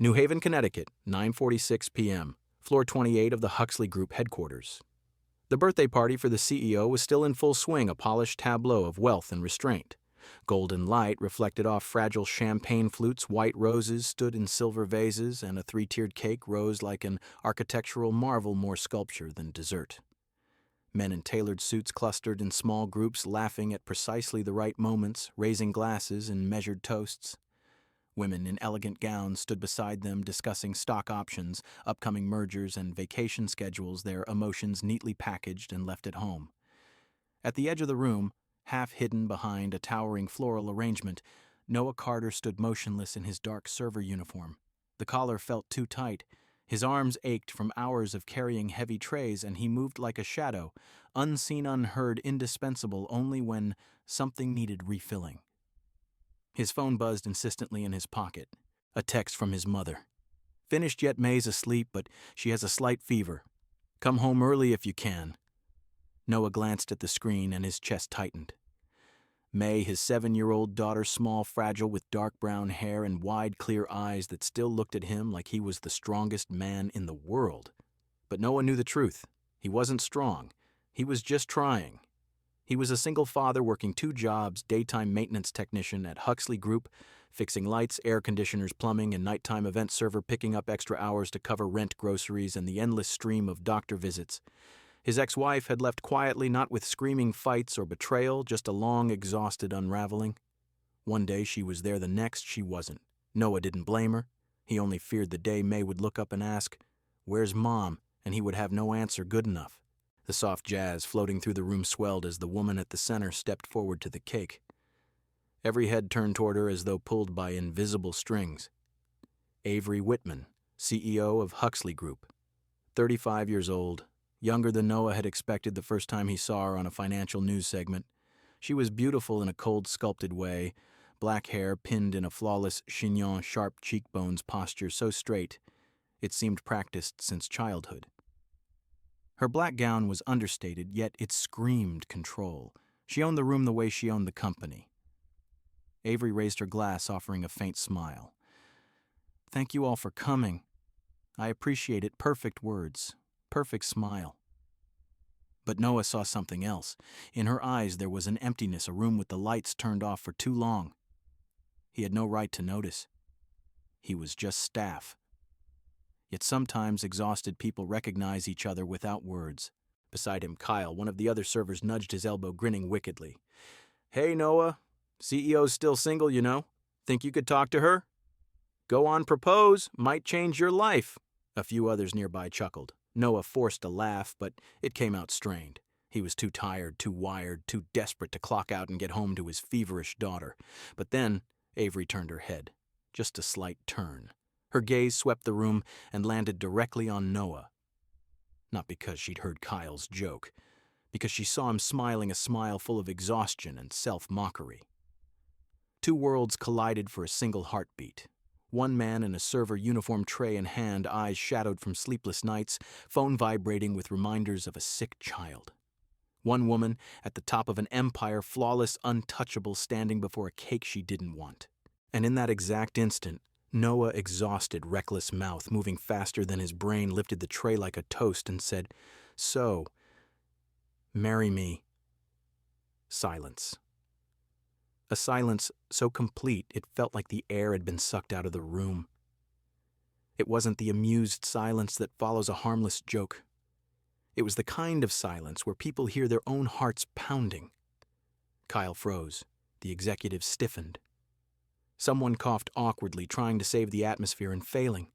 New Haven, Connecticut, 9:46 p.m., floor 28 of the Huxley Group headquarters. The birthday party for the CEO was still in full swing, a polished tableau of wealth and restraint. Golden light reflected off fragile champagne flutes, white roses stood in silver vases, and a three-tiered cake rose like an architectural marvel, more sculpture than dessert. Men in tailored suits clustered in small groups, laughing at precisely the right moments, raising glasses in measured toasts. Women in elegant gowns stood beside them, discussing stock options, upcoming mergers, and vacation schedules, their emotions neatly packaged and left at home. At the edge of the room, half hidden behind a towering floral arrangement, Noah Carter stood motionless in his dark server uniform. The collar felt too tight. His arms ached from hours of carrying heavy trays, and he moved like a shadow, unseen, unheard, indispensable only when something needed refilling. His phone buzzed insistently in his pocket. A text from his mother. "Finished yet, May's asleep, but she has a slight fever. Come home early if you can." Noah glanced at the screen and his chest tightened. May, his 7-year-old daughter, small, fragile, with dark brown hair and wide, clear eyes that still looked at him like he was the strongest man in the world. But Noah knew the truth. He wasn't strong. He was just trying. He was a single father working 2 jobs, daytime maintenance technician at Huxley Group, fixing lights, air conditioners, plumbing, and nighttime event server, picking up extra hours to cover rent, groceries, and the endless stream of doctor visits. His ex-wife had left quietly, not with screaming fights or betrayal, just a long, exhausted unraveling. One day she was there, the next she wasn't. Noah didn't blame her. He only feared the day May would look up and ask, "Where's Mom?" and he would have no answer good enough. The soft jazz floating through the room swelled as the woman at the center stepped forward to the cake. Every head turned toward her as though pulled by invisible strings. Avery Whitman, CEO of Huxley Group. 35 years old, younger than Noah had expected the first time he saw her on a financial news segment. She was beautiful in a cold, sculpted way, black hair pinned in a flawless chignon, sharp cheekbones, posture so straight it seemed practiced since childhood. Her black gown was understated, yet it screamed control. She owned the room the way she owned the company. Avery raised her glass, offering a faint smile. "Thank you all for coming. I appreciate it. Perfect words. Perfect smile." But Noah saw something else. In her eyes there was an emptiness, a room with the lights turned off for too long. He had no right to notice. He was just staff. Yet sometimes exhausted people recognize each other without words. Beside him, Kyle, one of the other servers, nudged his elbow, grinning wickedly. "Hey, Noah. CEO's still single, you know. Think you could talk to her? Go on, propose. Might change your life." A few others nearby chuckled. Noah forced a laugh, but it came out strained. He was too tired, too wired, too desperate to clock out and get home to his feverish daughter. But then Avery turned her head. Just a slight turn. Her gaze swept the room and landed directly on Noah. Not because she'd heard Kyle's joke, because she saw him smiling a smile full of exhaustion and self-mockery. 2 worlds collided for a single heartbeat. One man in a server uniform, tray in hand, eyes shadowed from sleepless nights, phone vibrating with reminders of a sick child. One woman at the top of an empire, flawless, untouchable, standing before a cake she didn't want. And in that exact instant, Noah, exhausted, reckless mouth moving faster than his brain, lifted the tray like a toast and said, "So, marry me." Silence. A silence so complete it felt like the air had been sucked out of the room. It wasn't the amused silence that follows a harmless joke. It was the kind of silence where people hear their own hearts pounding. Kyle froze. The executive stiffened. Someone coughed awkwardly, trying to save the atmosphere and failing.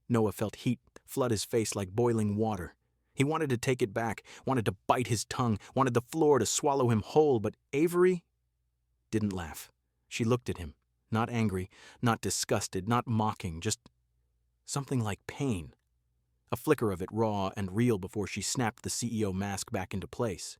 Noah felt heat flood his face like boiling water. He wanted to take it back, wanted to bite his tongue, wanted the floor to swallow him whole, but Avery didn't laugh. She looked at him, not angry, not disgusted, not mocking, just something like pain. A flicker of it, raw and real, before she snapped the CEO mask back into place.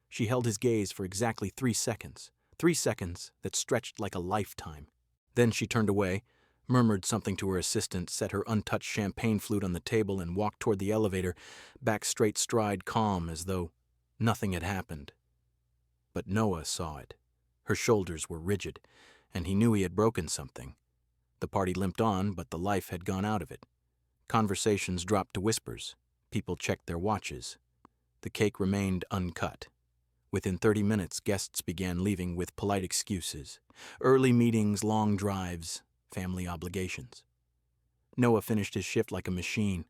She held his gaze for exactly 3 seconds. 3 seconds that stretched like a lifetime. Then she turned away, murmured something to her assistant, set her untouched champagne flute on the table, and walked toward the elevator, back straight stride, calm, as though nothing had happened. But Noah saw it. Her shoulders were rigid, and he knew he had broken something. The party limped on, but the life had gone out of it. Conversations dropped to whispers. People checked their watches. The cake remained uncut. Within 30 minutes, guests began leaving with polite excuses. Early meetings, long drives, family obligations. Noah finished his shift like a machine,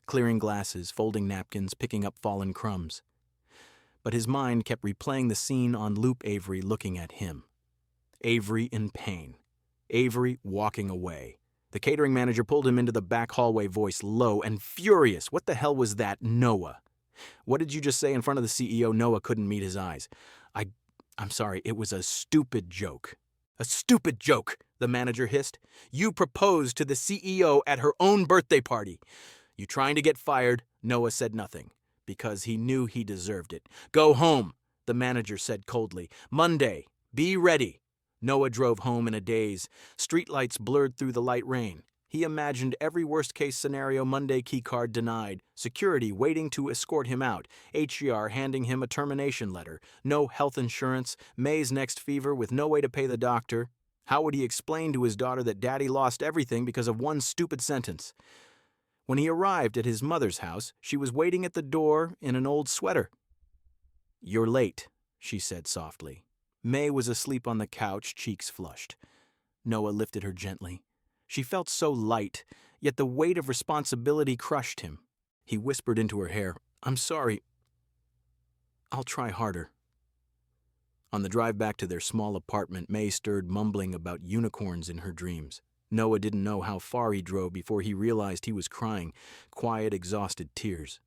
clearing glasses, folding napkins, picking up fallen crumbs. But his mind kept replaying the scene on loop, Avery looking at him. Avery in pain. Avery walking away. The catering manager pulled him into the back hallway, voice low and furious. What the hell was that, Noah? What did you just say in front of the CEO? Noah couldn't meet his eyes. I'm sorry, it was a stupid joke. A stupid joke, the manager hissed. You proposed to the CEO at her own birthday party. You trying to get fired? Noah said nothing, because he knew he deserved it. Go home, the manager said coldly. Monday, be ready. Noah drove home in a daze. Streetlights blurred through the light rain. He imagined every worst-case scenario: Monday keycard denied, security waiting to escort him out, HCR handing him a termination letter, no health insurance, May's next fever with no way to pay the doctor. How would he explain to his daughter that Daddy lost everything because of one stupid sentence? When he arrived at his mother's house, she was waiting at the door in an old sweater. You're late, she said softly. May was asleep on the couch, cheeks flushed. Noah lifted her gently. She felt so light, yet the weight of responsibility crushed him. He whispered into her hair, I'm sorry. I'll try harder. On the drive back to their small apartment, May stirred, mumbling about unicorns in her dreams. Noah didn't know how far he drove before he realized he was crying, quiet, exhausted tears.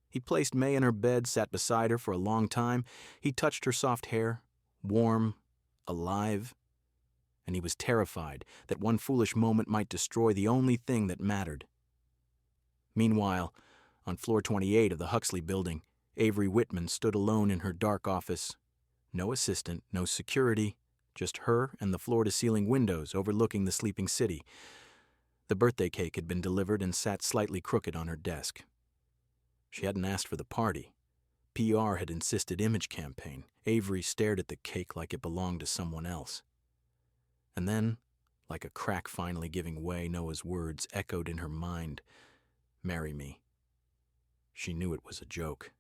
He placed May in her bed, sat beside her for a long time. He touched her soft hair, warm, alive. And he was terrified that one foolish moment might destroy the only thing that mattered. Meanwhile, on floor 28 of the Huxley building, Avery Whitman stood alone in her dark office. No assistant, no security, just her and the floor-to-ceiling windows overlooking the sleeping city. The birthday cake had been delivered and sat slightly crooked on her desk. She hadn't asked for the party. PR had insisted image campaign. Avery stared at the cake like it belonged to someone else. And then, like a crack finally giving way, Noah's words echoed in her mind. Marry me. She knew it was a joke.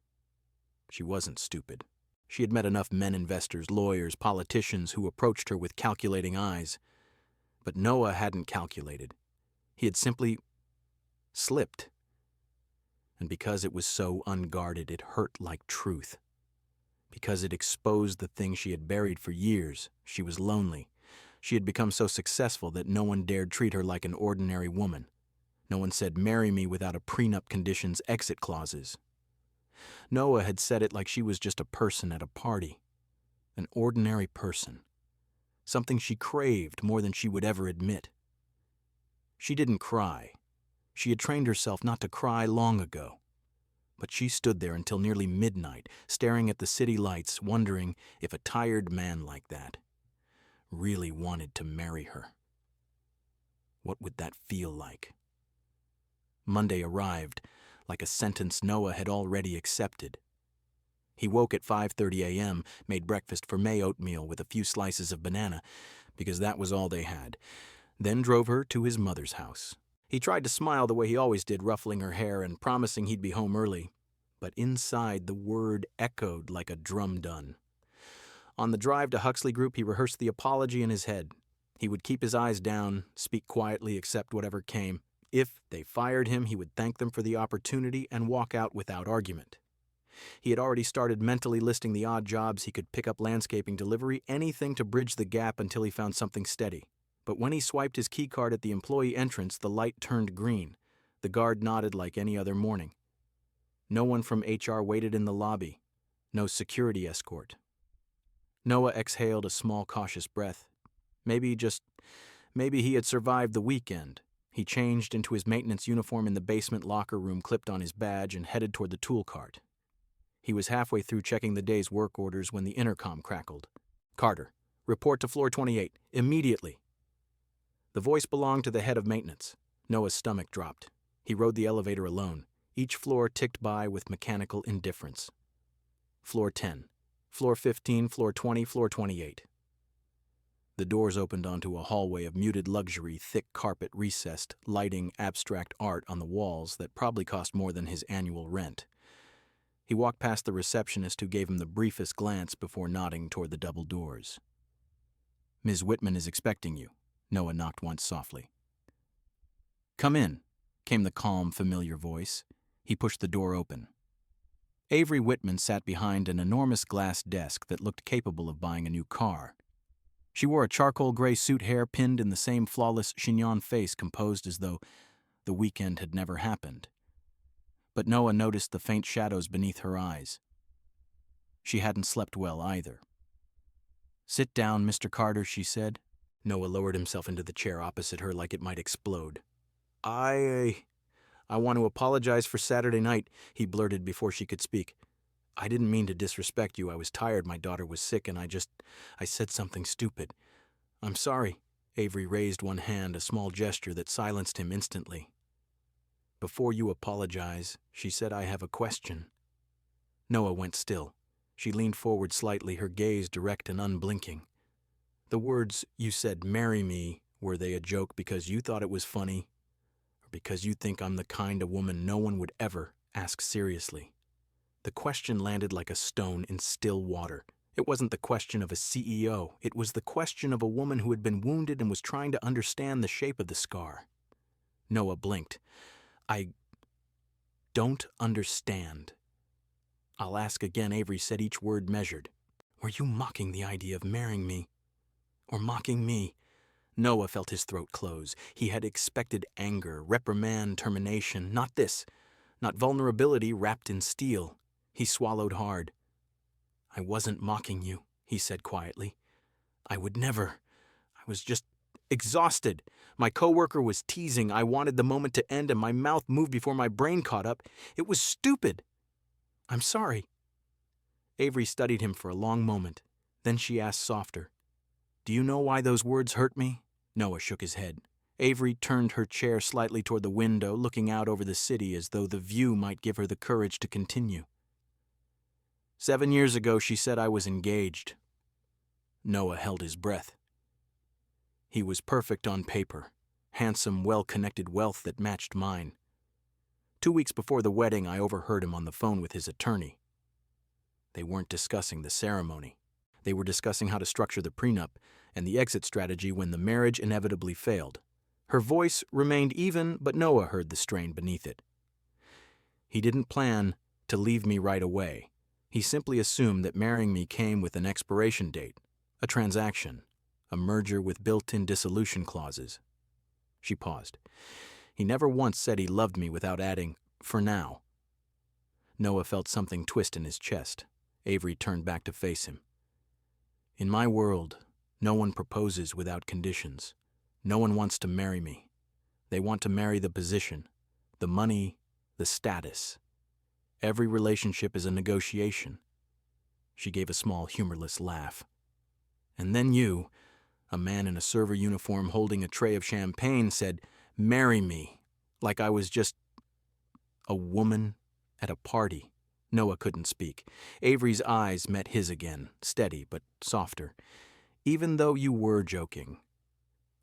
She wasn't stupid. She had met enough men investors, lawyers, politicians who approached her with calculating eyes. But Noah hadn't calculated. He had simply slipped. And because it was so unguarded, it hurt like truth. Because it exposed the thing she had buried for years, she was lonely. She had become so successful that no one dared treat her like an ordinary woman. No one said, marry me without a prenup conditions exit clauses. Noah had said it like she was just a person at a party. An ordinary person. Something she craved more than she would ever admit. She didn't cry. She had trained herself not to cry long ago. But she stood there until nearly midnight, staring at the city lights, wondering if a tired man like that really wanted to marry her. What would that feel like? Monday arrived, like a sentence Noah had already accepted. He woke at 5:30 a.m., made breakfast for May oatmeal with a few slices of banana, because that was all they had, then drove her to his mother's house. He tried to smile the way he always did, ruffling her hair and promising he'd be home early, but inside the word echoed like a drum dun. On the drive to Huxley Group, he rehearsed the apology in his head. He would keep his eyes down, speak quietly, accept whatever came. If they fired him, he would thank them for the opportunity and walk out without argument. He had already started mentally listing the odd jobs he could pick up: landscaping, delivery, anything to bridge the gap until he found something steady. But when he swiped his keycard at the employee entrance, the light turned green. The guard nodded like any other morning. No one from HR waited in the lobby. No security escort. Noah exhaled a small, cautious breath. Maybe he had survived the weekend. He changed into his maintenance uniform in the basement locker room, clipped on his badge, and headed toward the tool cart. He was halfway through checking the day's work orders when the intercom crackled. Carter, report to floor 28, immediately. The voice belonged to the head of maintenance. Noah's stomach dropped. He rode the elevator alone. Each floor ticked by with mechanical indifference. Floor 10, floor 15, floor 20, floor 28. The doors opened onto a hallway of muted luxury, thick carpet recessed, lighting abstract art on the walls that probably cost more than his annual rent. He walked past the receptionist who gave him the briefest glance before nodding toward the double doors. "Ms. Whitman is expecting you," Noah knocked once softly. "Come in," came the calm, familiar voice. He pushed the door open. Avery Whitman sat behind an enormous glass desk that looked capable of buying a new car. She wore a charcoal gray suit, hair pinned in the same flawless chignon face composed as though the weekend had never happened. But Noah noticed the faint shadows beneath her eyes. She hadn't slept well either. "Sit down, Mr. Carter," she said. Noah lowered himself into the chair opposite her like it might explode. I want to apologize for Saturday night," he blurted before she could speak. "I didn't mean to disrespect you. I was tired. My daughter was sick, and I said something stupid. I'm sorry." Avery raised one hand, a small gesture that silenced him instantly. "Before you apologize," she said, "I have a question." Noah went still. She leaned forward slightly, her gaze direct and unblinking. "The words you said, 'marry me,' were they a joke because you thought it was funny? Or because you think I'm the kind of woman no one would ever ask seriously?" The question landed like a stone in still water. It wasn't the question of a CEO. It was the question of a woman who had been wounded and was trying to understand the shape of the scar. Noah blinked. "I don't understand." "I'll ask again," Avery said, each word measured. "Were you mocking the idea of marrying me? Or mocking me?" Noah felt his throat close. He had expected anger, reprimand, termination. Not this. Not vulnerability wrapped in steel. He swallowed hard. "I wasn't mocking you," he said quietly. "I would never. I was just exhausted. My coworker was teasing. I wanted the moment to end, and my mouth moved before my brain caught up. It was stupid. I'm sorry." Avery studied him for a long moment. Then she asked softer, "Do you know why those words hurt me?" Noah shook his head. Avery turned her chair slightly toward the window, looking out over the city as though the view might give her the courage to continue. 7 years ago, she said I was engaged." Noah held his breath. He was perfect on paper, handsome, well-connected wealth that matched mine. 2 weeks before the wedding, I overheard him on the phone with his attorney. They weren't discussing the ceremony. They were discussing how to structure the prenup and the exit strategy when the marriage inevitably failed. Her voice remained even, but Noah heard the strain beneath it. "He didn't plan to leave me right away. He simply assumed that marrying me came with an expiration date, a transaction, a merger with built-in dissolution clauses." She paused. "He never once said he loved me without adding, 'for now.'" Noah felt something twist in his chest. Avery turned back to face him. "In my world, no one proposes without conditions. No one wants to marry me. They want to marry the position, the money, the status. Every relationship is a negotiation." She gave a small, humorless laugh. "And then you, a man in a server uniform holding a tray of champagne, said, 'Marry me,' like I was just a woman at a party." Noah couldn't speak. Avery's eyes met his again, steady but softer. "Even though you were joking,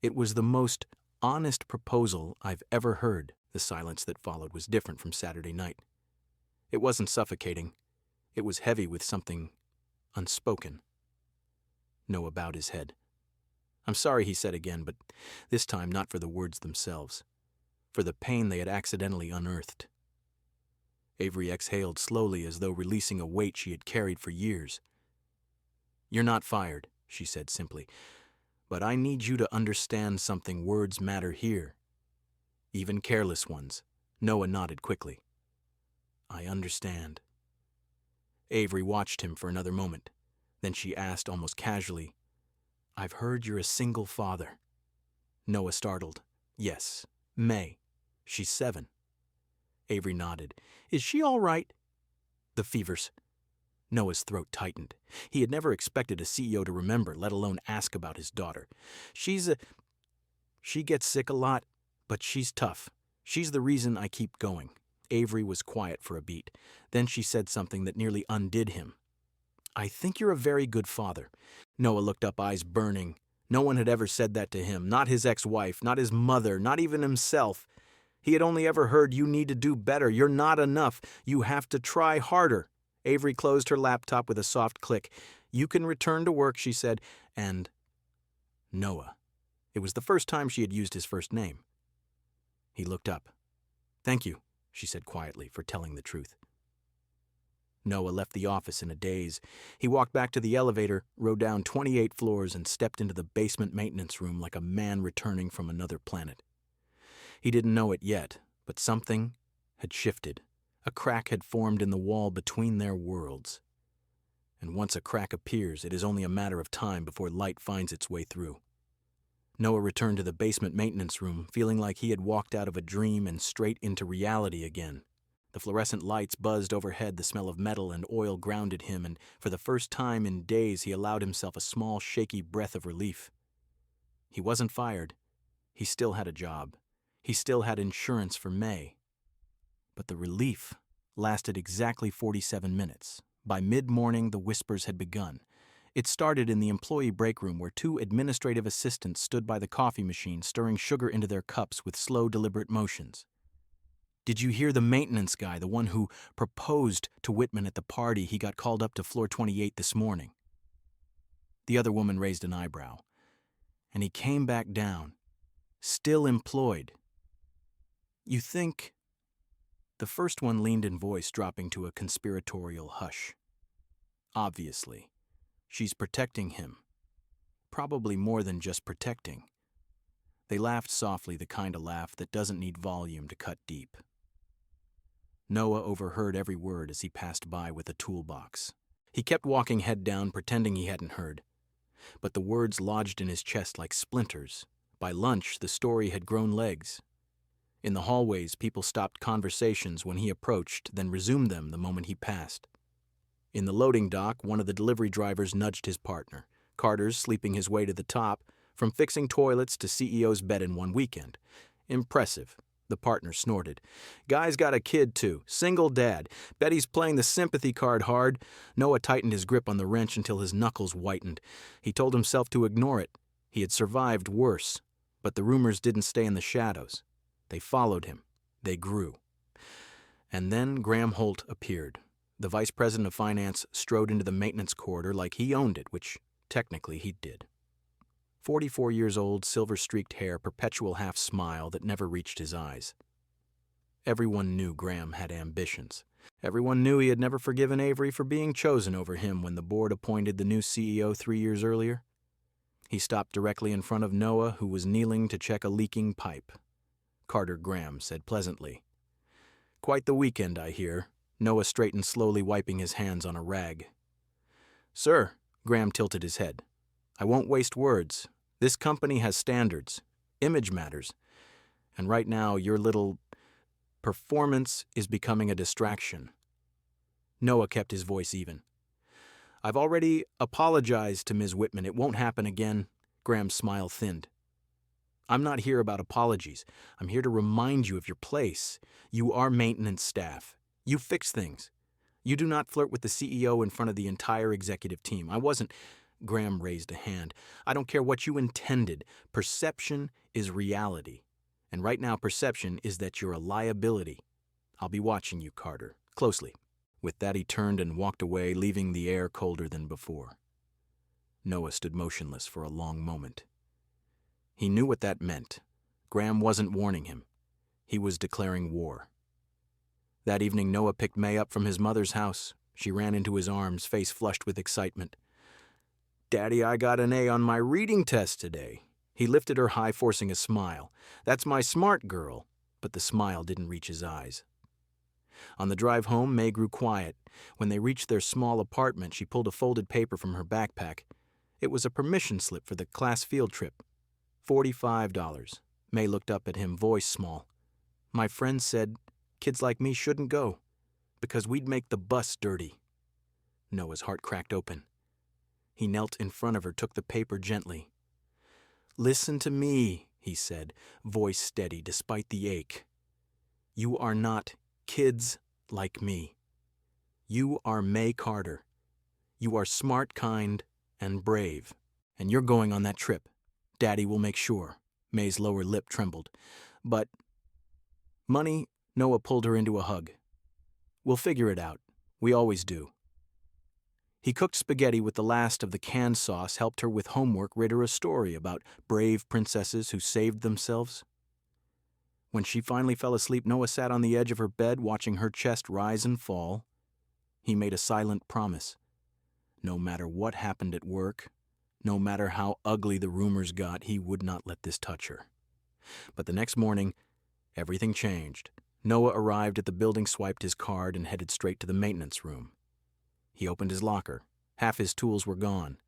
it was the most honest proposal I've ever heard." The silence that followed was different from Saturday night. It wasn't suffocating. It was heavy with something unspoken. Noah bowed his head. "I'm sorry," he said again, but this time not for the words themselves, for the pain they had accidentally unearthed. Avery exhaled slowly as though releasing a weight she had carried for years. "You're not fired," she said simply, "but I need you to understand something. Words matter here. Even careless ones." Noah nodded quickly. "I understand." Avery watched him for another moment. Then she asked almost casually, "I've heard you're a single father." Noah startled. "Yes, May. She's 7. Avery nodded. "Is she all right?" "The fevers." Noah's throat tightened. He had never expected a CEO to remember, let alone ask about his daughter. She gets sick a lot, but she's tough. She's the reason I keep going." Avery was quiet for a beat. Then she said something that nearly undid him. "I think you're a very good father." Noah looked up, eyes burning. No one had ever said that to him, not his ex-wife, not his mother, not even himself. He had only ever heard, "You need to do better, you're not enough, you have to try harder." Avery closed her laptop with a soft click. "You can return to work," she said, and Noah. It was the first time she had used his first name. He looked up. "Thank you," she said quietly, for telling the truth. Noah left the office in a daze. He walked back to the elevator, rode down 28 floors, and stepped into the basement maintenance room like a man returning from another planet. He didn't know it yet, but something had shifted. A crack had formed in the wall between their worlds. And once a crack appears, it is only a matter of time before light finds its way through. Noah returned to the basement maintenance room, feeling like he had walked out of a dream and straight into reality again. The fluorescent lights buzzed overhead, the smell of metal and oil grounded him, and for the first time in days he allowed himself a small, shaky breath of relief. He wasn't fired. He still had a job. He still had insurance for May. But the relief lasted exactly 47 minutes. By mid-morning, the whispers had begun. It started in the employee break room where two administrative assistants stood by the coffee machine, stirring sugar into their cups with slow, deliberate motions. "Did you hear the maintenance guy, the one who proposed to Whitman at the party? He got called up to floor 28 this morning." The other woman raised an eyebrow. "And he came back down, still employed. You think..." The first one leaned in voice, dropping to a conspiratorial hush. "Obviously. She's protecting him. Probably more than just protecting." They laughed softly, the kind of laugh that doesn't need volume to cut deep. Noah overheard every word as he passed by with a toolbox. He kept walking head down, pretending he hadn't heard. But the words lodged in his chest like splinters. By lunch, the story had grown legs. In the hallways, people stopped conversations when he approached, then resumed them the moment he passed. In the loading dock, one of the delivery drivers nudged his partner. Carter's sleeping his way to the top, from fixing toilets to CEO's bed in one weekend. "Impressive," the partner snorted. "Guy's got a kid, too. Single dad. Bet he's playing the sympathy card hard." Noah tightened his grip on the wrench until his knuckles whitened. He told himself to ignore it. He had survived worse. But the rumors didn't stay in the shadows. They followed him. They grew. And then Graham Holt appeared. The vice president of finance strode into the maintenance corridor like he owned it, which technically he did. 44 years old, silver-streaked hair, perpetual half-smile that never reached his eyes. Everyone knew Graham had ambitions. Everyone knew he had never forgiven Avery for being chosen over him when the board appointed the new CEO 3 years earlier. He stopped directly in front of Noah, who was kneeling to check a leaking pipe. Carter Graham said pleasantly, "Quite the weekend, I hear." Noah straightened slowly, wiping his hands on a rag. "Sir," Graham tilted his head, "I won't waste words. This company has standards. Image matters. And right now, your little performance is becoming a distraction." Noah kept his voice even. "I've already apologized to Ms. Whitman. It won't happen again." Graham's smile thinned. "I'm not here about apologies. I'm here to remind you of your place. You are maintenance staff. You fix things. You do not flirt with the CEO in front of the entire executive team. I wasn't..." Graham raised a hand. "I don't care what you intended. Perception is reality. And right now, perception is that you're a liability. I'll be watching you, Carter, closely." With that, he turned and walked away, leaving the air colder than before. Noah stood motionless for a long moment. He knew what that meant. Graham wasn't warning him. He was declaring war. That evening, Noah picked May up from his mother's house. She ran into his arms, face flushed with excitement. "Daddy, I got an A on my reading test today." He lifted her high, forcing a smile. "That's my smart girl." But the smile didn't reach his eyes. On the drive home, May grew quiet. When they reached their small apartment, she pulled a folded paper from her backpack. It was a permission slip for the class field trip. $45. May looked up at him, voice small. "My friend said kids like me shouldn't go, because we'd make the bus dirty." Noah's heart cracked open. He knelt in front of her, took the paper gently. "Listen to me," he said, voice steady despite the ache. "You are not kids like me. You are May Carter. You are smart, kind, and brave. And you're going on that trip. Daddy will make sure. May's lower lip trembled. But money, Noah pulled her into a hug. We'll figure it out. We always do. He cooked spaghetti with the last of the canned sauce, helped her with homework, read her a story about brave princesses who saved themselves. When she finally fell asleep, Noah sat on the edge of her bed, watching her chest rise and fall. He made a silent promise. No matter what happened at work, no matter how ugly the rumors got, he would not let this touch her. But the next morning, everything changed. Noah arrived at the building, swiped his card, and headed straight to the maintenance room. He opened his locker. Half his tools were gone.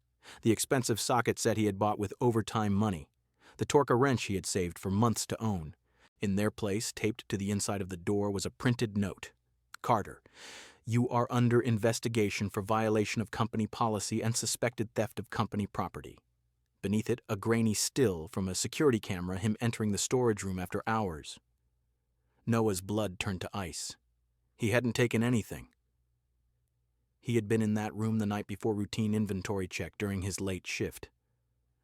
The expensive socket set he had bought with overtime money. The Torca wrench he had saved for months to own. In their place, taped to the inside of the door, was a printed note. Carter, you are under investigation for violation of company policy and suspected theft of company property. Beneath it, a grainy still from a security camera, him entering the storage room after hours. Noah's blood turned to ice. He hadn't taken anything. He had been in that room the night before routine inventory check during his late shift.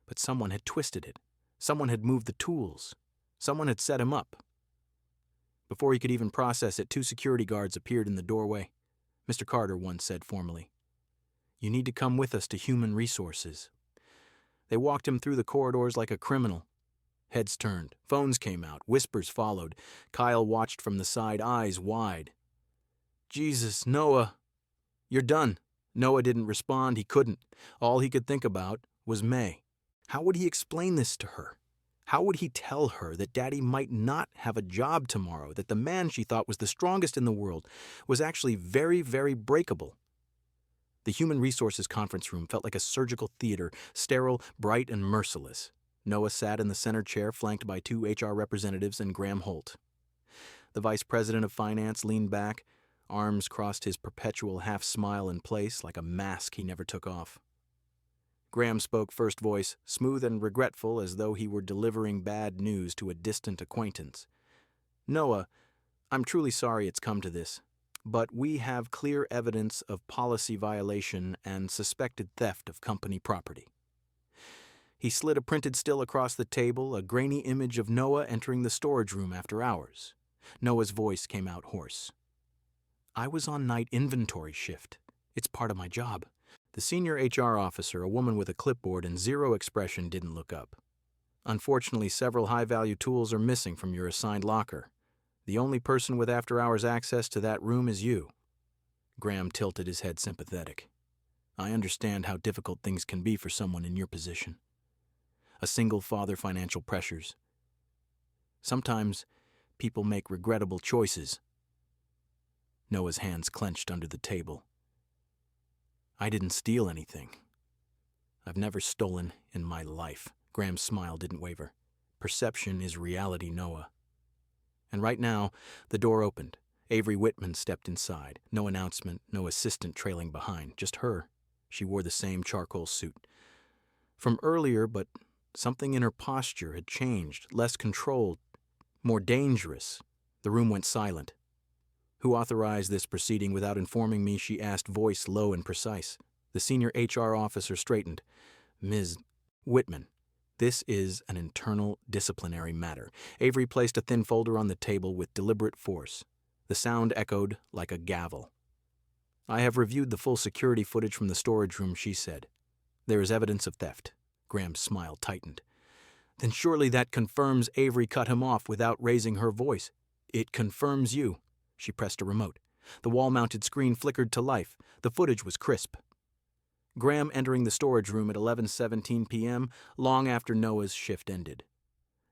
But someone had twisted it. Someone had moved the tools. Someone had set him up. Before he could even process it, 2 security guards appeared in the doorway. Mr. Carter once said formally, "You need to come with us to Human Resources." They walked him through the corridors like a criminal. Heads turned, phones came out, whispers followed. Kyle watched from the side, eyes wide. "Jesus, Noah, you're done." Noah didn't respond. He couldn't. All he could think about was May. How would he explain this to her? How would he tell her that Daddy might not have a job tomorrow, that the man she thought was the strongest in the world was actually very, very breakable? The Human Resources conference room felt like a surgical theater, sterile, bright, and merciless. Noah sat in the center chair, flanked by 2 HR representatives and Graham Holt. The vice president of finance leaned back, arms crossed his perpetual half-smile in place like a mask he never took off. Graham spoke first voice, smooth and regretful, as though he were delivering bad news to a distant acquaintance. "Noah, I'm truly sorry it's come to this, but we have clear evidence of policy violation and suspected theft of company property." He slid a printed still across the table, a grainy image of Noah entering the storage room after hours. Noah's voice came out hoarse. "I was on night inventory shift. It's part of my job." The senior HR officer, a woman with a clipboard and zero expression, didn't look up. "Unfortunately, several high-value tools are missing from your assigned locker. The only person with after-hours access to that room is you." Graham tilted his head, sympathetic. "I understand how difficult things can be for someone in your position. A single father, financial pressures. Sometimes people make regrettable choices." Noah's hands clenched under the table. "I didn't steal anything. I've never stolen in my life." Graham's smile didn't waver. "Perception is reality, Noah." And right now, the door opened. Avery Whitman stepped inside. No announcement, no assistant trailing behind, just her. She wore the same charcoal suit from earlier, but something in her posture had changed, less controlled, more dangerous. The room went silent. "Who authorized this proceeding without informing me?" she asked, voice low and precise. The senior HR officer straightened. "Ms. Whitman, this is an internal disciplinary matter." Avery placed a thin folder on the table with deliberate force. The sound echoed like a gavel. "I have reviewed the full security footage from the storage room," she said. "There is evidence of theft." Graham's smile tightened. "Then surely that confirms..." Avery cut him off without raising her voice. "It confirms you." She pressed a remote. The wall-mounted screen flickered to life. The footage was crisp. Graham entering the storage room at 11:17 p.m., long after Noah's shift ended.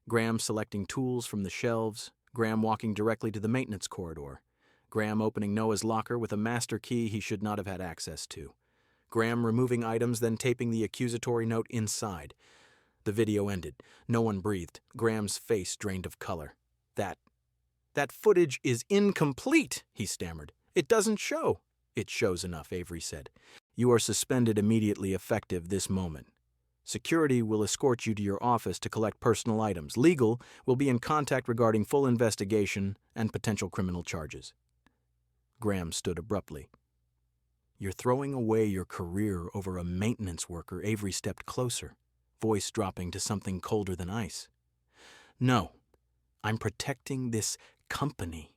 Graham selecting tools from the shelves. Graham walking directly to the maintenance corridor. Graham opening Noah's locker with a master key he should not have had access to. Graham removing items, then taping the accusatory note inside. The video ended. No one breathed. Graham's face drained of color. That footage is incomplete," he stammered. "It doesn't show." "It shows enough," Avery said. "You are suspended immediately, effective this moment. Security will escort you to your office to collect personal items. Legal will be in contact regarding full investigation and potential criminal charges." Graham stood abruptly. "You're throwing away your career over a maintenance worker." Avery stepped closer. voice dropping to something colder than ice. No, I'm protecting this company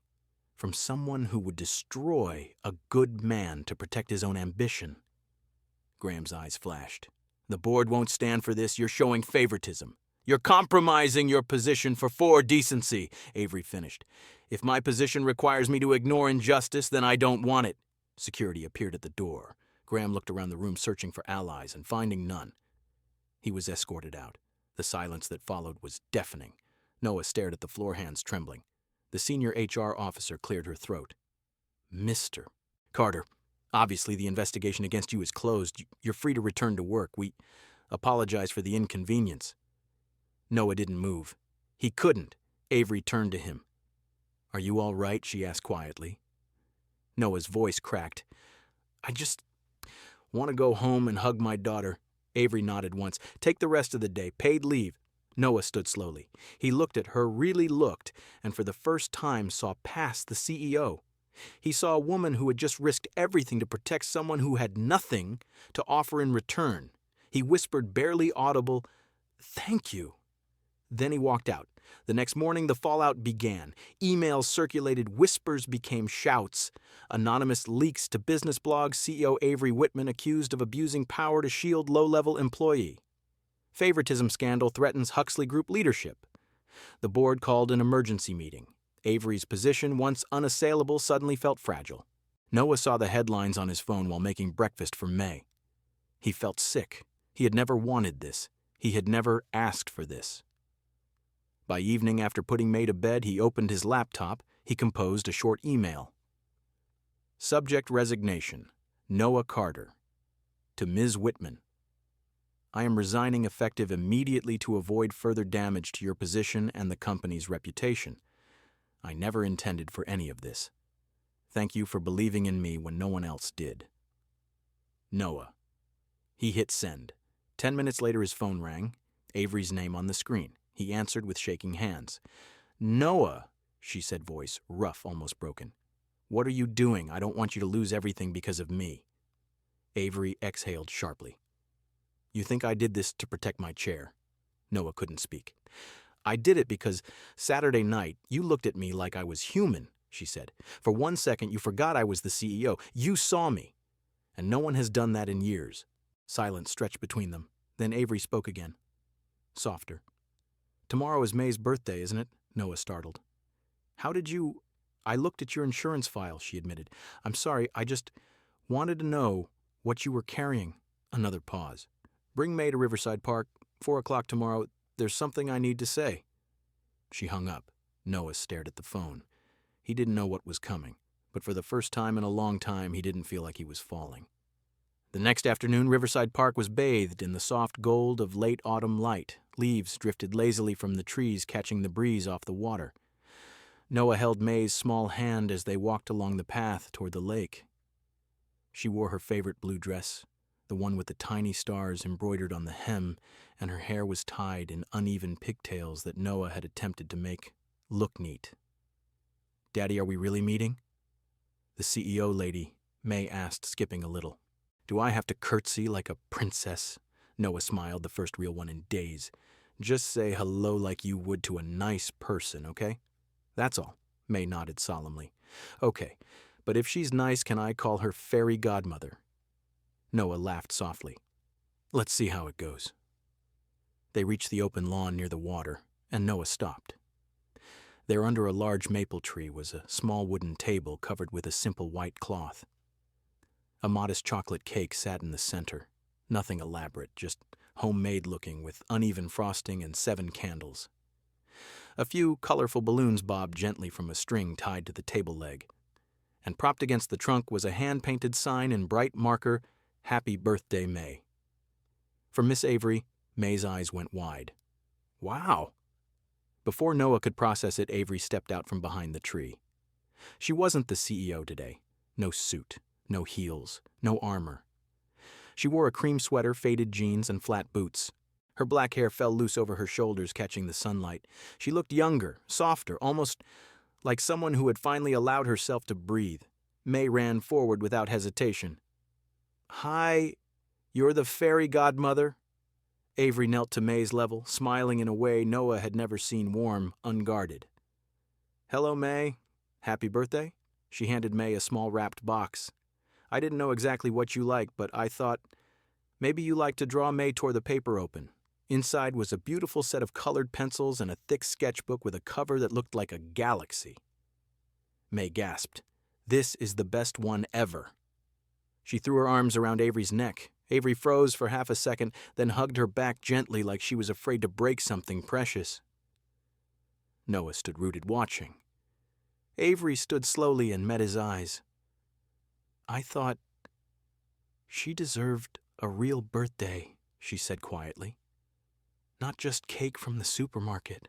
from someone who would destroy a good man to protect his own ambition. Graham's eyes flashed. The board won't stand for this. You're showing favoritism. You're compromising your position for decency, Avery finished. If my position requires me to ignore injustice, then I don't want it. Security appeared at the door. Graham looked around the room searching for allies and finding none. He was escorted out. The silence that followed was deafening. Noah stared at the floor, hands trembling. The senior HR officer cleared her throat. Mr. Carter, obviously the investigation against you is closed. You're free to return to work. We apologize for the inconvenience. Noah didn't move. He couldn't. Avery turned to him. Are you all right? She asked quietly. Noah's voice cracked. I just want to go home and hug my daughter. Avery nodded once. Take the rest of the day. Paid leave. Noah stood slowly. He looked at her, really looked, and for the first time saw past the CEO. He saw a woman who had just risked everything to protect someone who had nothing to offer in return. He whispered, barely audible, "Thank you." Then he walked out. The next morning, the fallout began. Emails circulated, whispers became shouts. Anonymous leaks to business blogs, CEO Avery Whitman accused of abusing power to shield low-level employee. Favoritism scandal threatens Huxley Group leadership. The board called an emergency meeting. Avery's position, once unassailable, suddenly felt fragile. Noah saw the headlines on his phone while making breakfast for May. He felt sick. He had never wanted this. He had never asked for this. By evening, after putting May to bed, he opened his laptop. He composed a short email. Subject: resignation. Noah Carter. To Ms. Whitman. I am resigning effective immediately to avoid further damage to your position and the company's reputation. I never intended for any of this. Thank you for believing in me when no one else did. Noah. He hit send. 10 minutes later his phone rang. Avery's name on the screen. He answered with shaking hands. Noah, she said, voice rough, almost broken. What are you doing? I don't want you to lose everything because of me. Avery exhaled sharply. You think I did this to protect my chair? Noah couldn't speak. I did it because Saturday night you looked at me like I was human, she said. For 1 second you forgot I was the CEO. You saw me. And no one has done that in years. Silence stretched between them. Then Avery spoke again. Softer. Tomorrow is May's birthday, isn't it? Noah startled. How did you... I looked at your insurance file, she admitted. I'm sorry, I just wanted to know what you were carrying. Another pause. Bring May to Riverside Park, 4 o'clock tomorrow. There's something I need to say. She hung up. Noah stared at the phone. He didn't know what was coming, but for the first time in a long time, he didn't feel like he was falling. The next afternoon, Riverside Park was bathed in the soft gold of late autumn light. Leaves drifted lazily from the trees, catching the breeze off the water. Noah held May's small hand as they walked along the path toward the lake. She wore her favorite blue dress, the one with the tiny stars embroidered on the hem, and her hair was tied in uneven pigtails that Noah had attempted to make look neat. Daddy, are we really meeting? The CEO lady, May asked, skipping a little. Do I have to curtsy like a princess? Noah smiled, the first real one in days. Just say hello like you would to a nice person, okay? That's all. May nodded solemnly. Okay, but if she's nice, can I call her fairy godmother? Noah laughed softly. Let's see how it goes. They reached the open lawn near the water, and Noah stopped. There under a large maple tree was a small wooden table covered with a simple white cloth. A modest chocolate cake sat in the center, nothing elaborate, just homemade-looking with uneven frosting and 7 candles. A few colorful balloons bobbed gently from a string tied to the table leg, and propped against the trunk was a hand-painted sign in bright marker, Happy Birthday, May. For Miss Avery, May's eyes went wide. Wow! Before Noah could process it, Avery stepped out from behind the tree. She wasn't the CEO today. No suit, no heels, no armor. She wore a cream sweater, faded jeans, and flat boots. Her black hair fell loose over her shoulders, catching the sunlight. She looked younger, softer, almost like someone who had finally allowed herself to breathe. May ran forward without hesitation. Hi, you're the fairy godmother? Avery knelt to May's level, smiling in a way Noah had never seen warm, unguarded. "Hello, May. Happy birthday?" She handed May a small wrapped box. "I didn't know exactly what you like, but I thought maybe you like to draw." May tore the paper open. Inside was a beautiful set of colored pencils and a thick sketchbook with a cover that looked like a galaxy. May gasped. "This is the best one ever." She threw her arms around Avery's neck. Avery froze for half a second, then hugged her back gently like she was afraid to break something precious. Noah stood rooted, watching. Avery stood slowly and met his eyes. "I thought she deserved a real birthday," she said quietly. "Not just cake from the supermarket."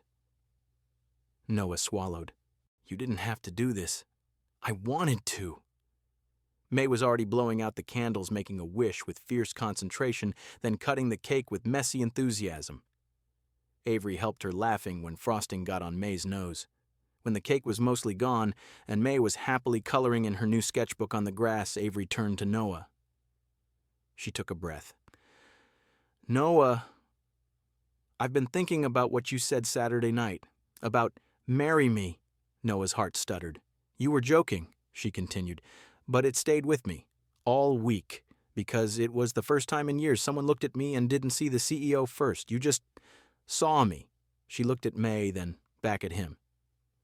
Noah swallowed. "You didn't have to do this. I wanted to." May was already blowing out the candles, making a wish with fierce concentration, then cutting the cake with messy enthusiasm. Avery helped her, laughing when frosting got on May's nose. When the cake was mostly gone, and May was happily coloring in her new sketchbook on the grass, Avery turned to Noah. She took a breath. "Noah, I've been thinking about what you said Saturday night. About marry me." Noah's heart stuttered. "You were joking," she continued, "but it stayed with me all week, because it was the first time in years someone looked at me and didn't see the CEO first. You just saw me." She looked at May, then back at him.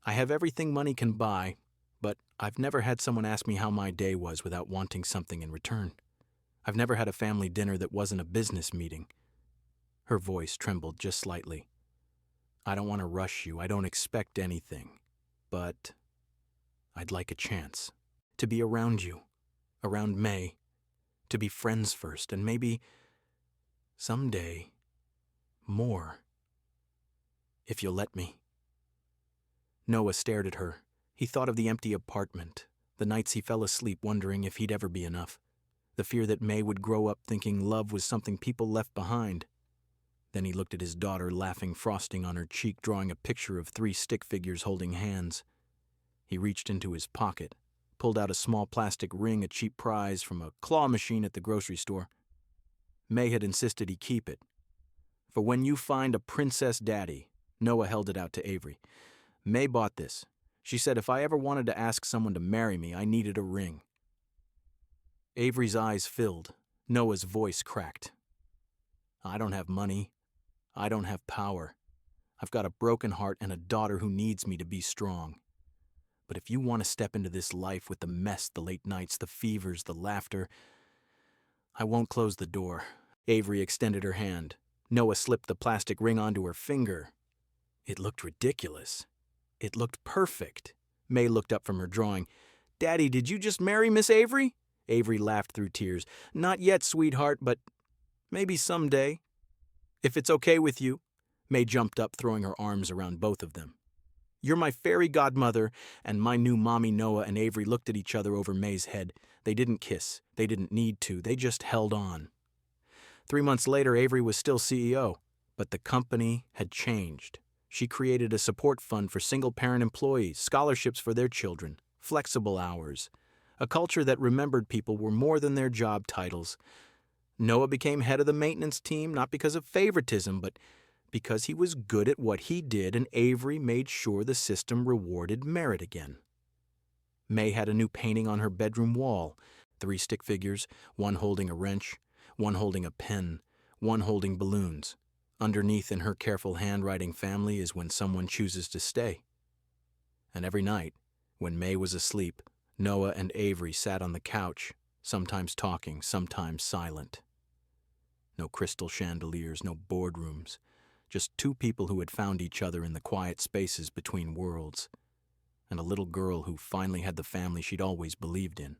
"I have everything money can buy, but I've never had someone ask me how my day was without wanting something in return. I've never had a family dinner that wasn't a business meeting." Her voice trembled just slightly. "I don't want to rush you. I don't expect anything. But I'd like a chance to be around you, around May, to be friends first, and maybe someday more, if you'll let me." Noah stared at her. He thought of the empty apartment, the nights he fell asleep wondering if he'd ever be enough, the fear that May would grow up thinking love was something people left behind. Then he looked at his daughter, laughing frosting on her cheek, drawing a picture of 3 stick figures holding hands. He reached into his pocket, pulled out a small plastic ring, a cheap prize from a claw machine at the grocery store. May had insisted he keep it. "For when you find a princess daddy." Noah held it out to Avery. "May bought this. She said if I ever wanted to ask someone to marry me, I needed a ring." Avery's eyes filled. Noah's voice cracked. "I don't have money. I don't have power. I've got a broken heart and a daughter who needs me to be strong. But if you want to step into this life with the mess, the late nights, the fevers, the laughter, I won't close the door." Avery extended her hand. Noah slipped the plastic ring onto her finger. It looked ridiculous. It looked perfect. May looked up from her drawing. "Daddy, did you just marry Miss Avery?" Avery laughed through tears. "Not yet, sweetheart, but maybe someday. If it's okay with you." May jumped up, throwing her arms around both of them. "You're my fairy godmother and my new mommy." Noah and Avery looked at each other over May's head. They didn't kiss. They didn't need to. They just held on. 3 months later, Avery was still CEO, but the company had changed. She created a support fund for single-parent employees, scholarships for their children, flexible hours, a culture that remembered people were more than their job titles. Noah became head of the maintenance team, not because of favoritism, but because he was good at what he did, and Avery made sure the system rewarded merit again. May had a new painting on her bedroom wall, 3 stick figures, one holding a wrench, one holding a pen, one holding balloons. Underneath, in her careful handwriting, "Family is when someone chooses to stay." And every night, when May was asleep, Noah and Avery sat on the couch, sometimes talking, sometimes silent. No crystal chandeliers, no boardrooms, just 2 people who had found each other in the quiet spaces between worlds, and a little girl who finally had the family she'd always believed in.